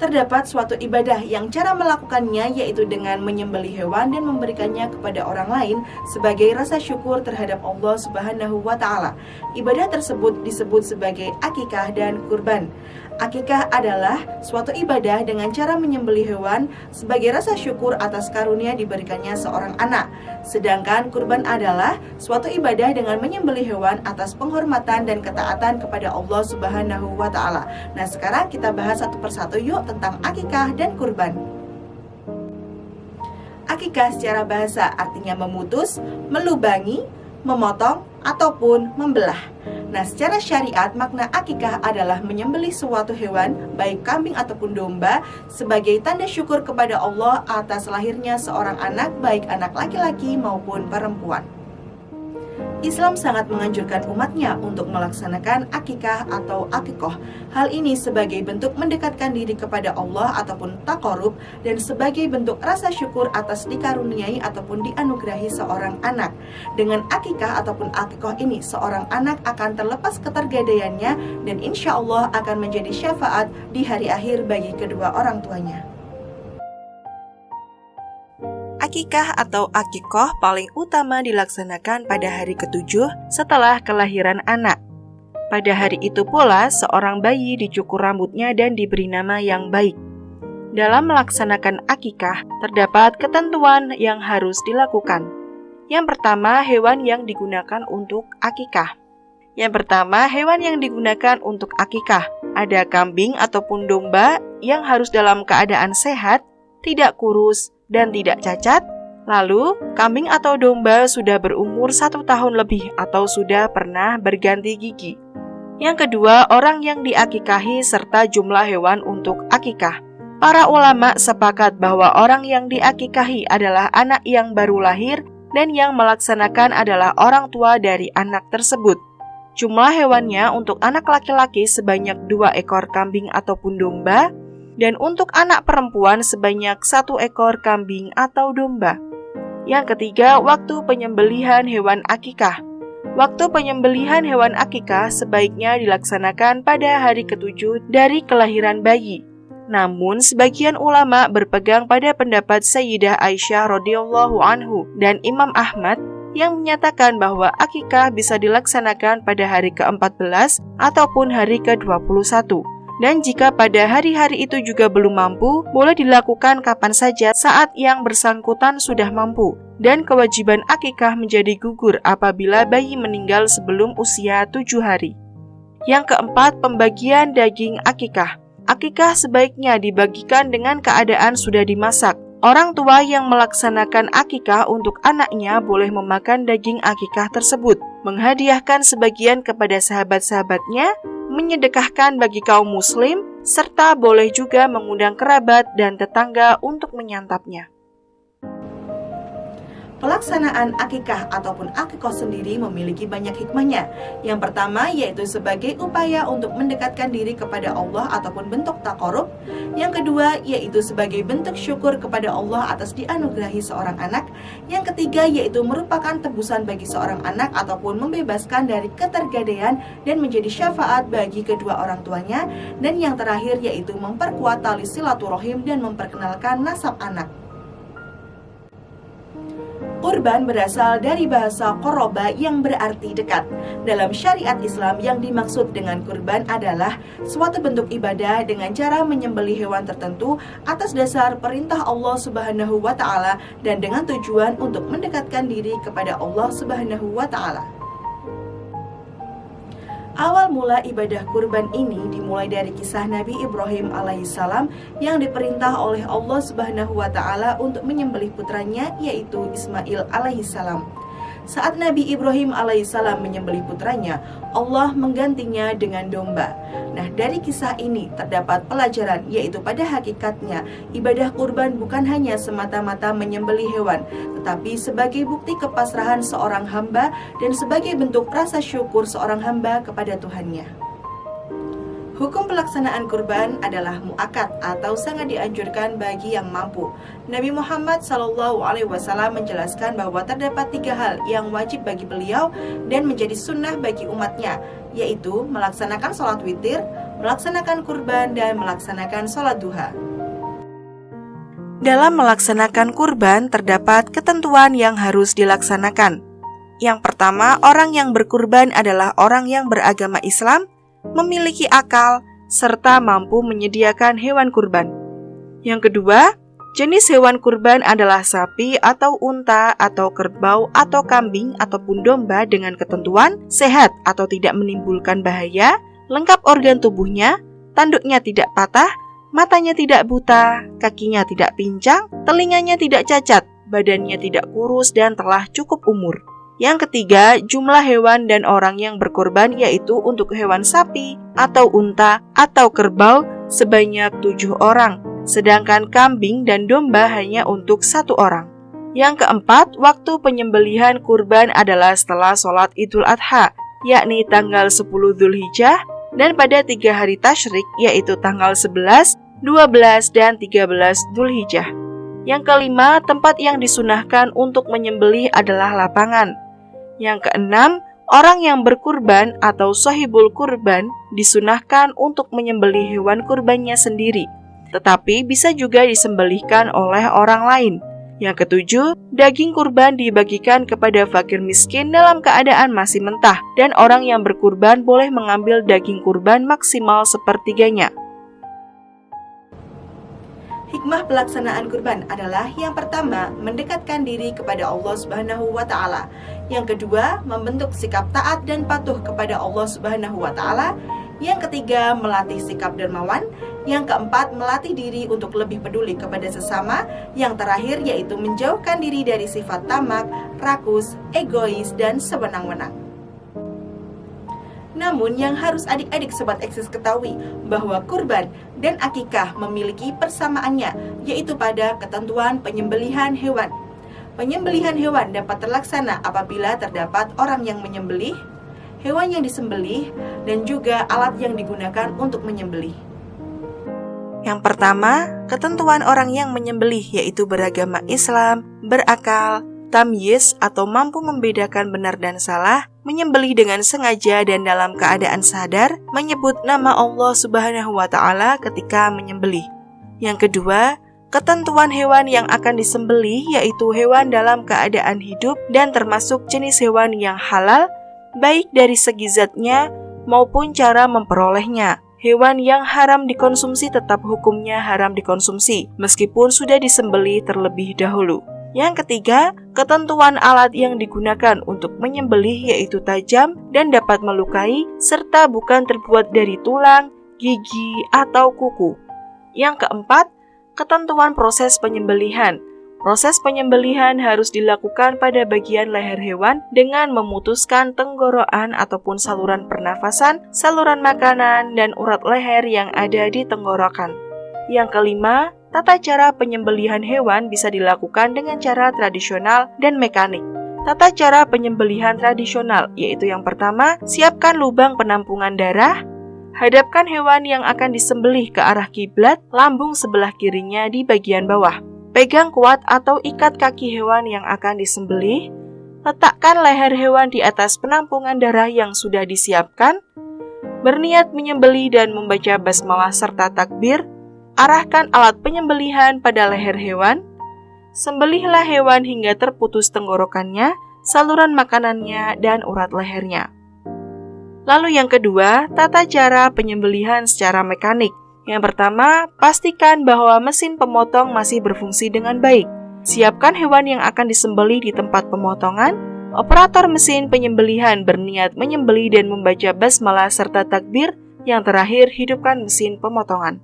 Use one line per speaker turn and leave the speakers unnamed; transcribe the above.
Terdapat suatu ibadah yang cara melakukannya yaitu dengan menyembelih hewan dan memberikannya kepada orang lain sebagai rasa syukur terhadap Allah Subhanahu wa Ta'ala. Ibadah tersebut disebut sebagai akikah dan kurban. Akikah adalah suatu ibadah dengan cara menyembelih hewan sebagai rasa syukur atas karunia diberikannya seorang anak. Sedangkan kurban adalah suatu ibadah dengan menyembelih hewan atas penghormatan dan ketaatan kepada Allah Subhanahu wa Ta'ala. Nah, sekarang kita bahas satu persatu yuk tentang akikah dan kurban. Akikah secara bahasa artinya memutus, melubangi, memotong, ataupun membelah. Nah, secara syariat makna akikah adalah menyembelih suatu hewan, baik kambing ataupun domba, sebagai tanda syukur kepada Allah atas lahirnya seorang anak, baik anak laki-laki maupun perempuan. Islam sangat menganjurkan umatnya untuk melaksanakan akikah atau akikoh. Hal ini sebagai bentuk mendekatkan diri kepada Allah ataupun taqarrub dan sebagai bentuk rasa syukur atas dikaruniai ataupun dianugerahi seorang anak. Dengan akikah ataupun akikoh ini, seorang anak akan terlepas ketergadaiannya dan insya Allah akan menjadi syafaat di hari akhir bagi kedua orang tuanya. Akikah atau akikoh paling utama dilaksanakan pada hari ke-7 setelah kelahiran anak. Pada hari itu pula, seorang bayi dicukur rambutnya dan diberi nama yang baik. Dalam melaksanakan akikah, terdapat ketentuan yang harus dilakukan. Yang pertama, hewan yang digunakan untuk akikah. Ada kambing ataupun domba yang harus dalam keadaan sehat, tidak kurus, dan tidak cacat. Lalu, kambing atau domba sudah berumur 1 tahun lebih atau sudah pernah berganti gigi. Yang kedua, orang yang diakikahi serta jumlah hewan untuk akikah. Para ulama sepakat bahwa orang yang diakikahi adalah anak yang baru lahir dan yang melaksanakan adalah orang tua dari anak tersebut. Jumlah hewannya untuk anak laki-laki sebanyak 2 ekor kambing ataupun domba, dan untuk anak perempuan sebanyak 1 ekor kambing atau domba. Yang ketiga, waktu penyembelihan hewan akikah. Waktu penyembelihan hewan akikah sebaiknya dilaksanakan pada hari ke-7 dari kelahiran bayi. Namun, sebagian ulama berpegang pada pendapat Sayyidah Aisyah radhiyallahu anhu dan Imam Ahmad yang menyatakan bahwa akikah bisa dilaksanakan pada hari ke-14 ataupun hari ke-21. Dan jika pada hari-hari itu juga belum mampu, boleh dilakukan kapan saja saat yang bersangkutan sudah mampu. Dan kewajiban akikah menjadi gugur apabila bayi meninggal sebelum usia 7 hari. Yang keempat, pembagian daging akikah. Akikah sebaiknya dibagikan dengan keadaan sudah dimasak. Orang tua yang melaksanakan akikah untuk anaknya boleh memakan daging akikah tersebut, menghadiahkan sebagian kepada sahabat-sahabatnya, menyedekahkan bagi kaum muslim, serta boleh juga mengundang kerabat dan tetangga untuk menyantapnya. Pelaksanaan akikah ataupun akikoh sendiri memiliki banyak hikmahnya. Yang pertama yaitu sebagai upaya untuk mendekatkan diri kepada Allah ataupun bentuk taqarrub. Yang kedua yaitu sebagai bentuk syukur kepada Allah atas dianugerahi seorang anak. Yang ketiga yaitu merupakan tebusan bagi seorang anak ataupun membebaskan dari ketergadaian dan menjadi syafaat bagi kedua orang tuanya. Dan yang terakhir yaitu memperkuat tali silaturahim dan memperkenalkan nasab anak. Kurban berasal dari bahasa qoroba yang berarti dekat. Dalam syariat Islam yang dimaksud dengan kurban adalah suatu bentuk ibadah dengan cara menyembelih hewan tertentu atas dasar perintah Allah Subhanahu wa Ta'ala dan dengan tujuan untuk mendekatkan diri kepada Allah Subhanahu wa Ta'ala. Awal mula ibadah kurban ini dimulai dari kisah Nabi Ibrahim alaihissalam yang diperintah oleh Allah Subhanahu wa Ta'ala untuk menyembelih putranya yaitu Ismail alaihissalam. Saat Nabi Ibrahim alaihissalam menyembelih putranya, Allah menggantinya dengan domba. Nah, dari kisah ini terdapat pelajaran yaitu pada hakikatnya ibadah kurban bukan hanya semata-mata menyembelih hewan, tetapi sebagai bukti kepasrahan seorang hamba dan sebagai bentuk rasa syukur seorang hamba kepada Tuhannya. Hukum pelaksanaan kurban adalah muakkad atau sangat dianjurkan bagi yang mampu. Nabi Muhammad SAW menjelaskan bahwa terdapat 3 hal yang wajib bagi beliau dan menjadi sunnah bagi umatnya, yaitu melaksanakan sholat witir, melaksanakan kurban, dan melaksanakan sholat duha. Dalam melaksanakan kurban terdapat ketentuan yang harus dilaksanakan. Yang pertama, orang yang berkurban adalah orang yang beragama Islam, memiliki akal, serta mampu menyediakan hewan kurban. Yang kedua, jenis hewan kurban adalah sapi atau unta atau kerbau atau kambing ataupun domba dengan ketentuan sehat atau tidak menimbulkan bahaya, lengkap organ tubuhnya, tanduknya tidak patah, matanya tidak buta, kakinya tidak pincang, telinganya tidak cacat, badannya tidak kurus dan telah cukup umur. Yang ketiga, jumlah hewan dan orang yang berkorban yaitu untuk hewan sapi atau unta atau kerbau sebanyak 7 orang. Sedangkan kambing dan domba hanya untuk 1 orang. Yang keempat, waktu penyembelihan kurban adalah setelah sholat Idul Adha, yakni tanggal 10 Dzulhijjah, dan pada 3 hari tasyrik, yaitu tanggal 11, 12, dan 13 Dzulhijjah. Yang kelima, tempat yang disunahkan untuk menyembelih adalah lapangan. Yang keenam, orang yang berkurban atau shahibul kurban disunahkan untuk menyembelih hewan kurbannya sendiri, tetapi bisa juga disembelihkan oleh orang lain. Yang ketujuh, daging kurban dibagikan kepada fakir miskin dalam keadaan masih mentah, dan orang yang berkurban boleh mengambil daging kurban maksimal sepertiganya. Hikmah pelaksanaan kurban adalah yang pertama, mendekatkan diri kepada Allah Subhanahu wa Ta'ala. Yang kedua, membentuk sikap taat dan patuh kepada Allah Subhanahu wa Ta'ala. Yang ketiga, melatih sikap dermawan. Yang keempat, melatih diri untuk lebih peduli kepada sesama. Yang terakhir yaitu menjauhkan diri dari sifat tamak, rakus, egois, dan sewenang-wenang. Namun yang harus adik-adik Sobat Eksis ketahui bahwa kurban dan akikah memiliki persamaannya, yaitu pada ketentuan penyembelihan hewan. Penyembelihan hewan dapat terlaksana apabila terdapat orang yang menyembelih, hewan yang disembelih, dan juga alat yang digunakan untuk menyembelih. Yang pertama, ketentuan orang yang menyembelih yaitu beragama Islam, berakal, tamyiz atau mampu membedakan benar dan salah, menyembelih dengan sengaja dan dalam keadaan sadar, menyebut nama Allah Subhanahu wa Ta'ala ketika menyembelih. Yang kedua, ketentuan hewan yang akan disembelih yaitu hewan dalam keadaan hidup dan termasuk jenis hewan yang halal, baik dari segi zatnya maupun cara memperolehnya. Hewan yang haram dikonsumsi tetap hukumnya haram dikonsumsi, meskipun sudah disembelih terlebih dahulu. Yang ketiga, ketentuan alat yang digunakan untuk menyembelih yaitu tajam dan dapat melukai, serta bukan terbuat dari tulang, gigi, atau kuku. Yang keempat, ketentuan proses penyembelihan. Proses penyembelihan harus dilakukan pada bagian leher hewan dengan memutuskan tenggorokan ataupun saluran pernafasan, saluran makanan, dan urat leher yang ada di tenggorokan. Yang kelima, tata cara penyembelihan hewan bisa dilakukan dengan cara tradisional dan mekanik. Tata cara penyembelihan tradisional yaitu yang pertama, siapkan lubang penampungan darah, hadapkan hewan yang akan disembelih ke arah kiblat, lambung sebelah kirinya di bagian bawah. Pegang kuat atau ikat kaki hewan yang akan disembelih, letakkan leher hewan di atas penampungan darah yang sudah disiapkan, berniat menyembelih dan membaca basmalah serta takbir, arahkan alat penyembelihan pada leher hewan, sembelihlah hewan hingga terputus tenggorokannya, saluran makanannya, dan urat lehernya. Lalu yang kedua, tata cara penyembelihan secara mekanik. Yang pertama, pastikan bahwa mesin pemotong masih berfungsi dengan baik. Siapkan hewan yang akan disembelih di tempat pemotongan. Operator mesin penyembelihan berniat menyembelih dan membaca basmalah serta takbir. Yang terakhir, hidupkan mesin pemotongan.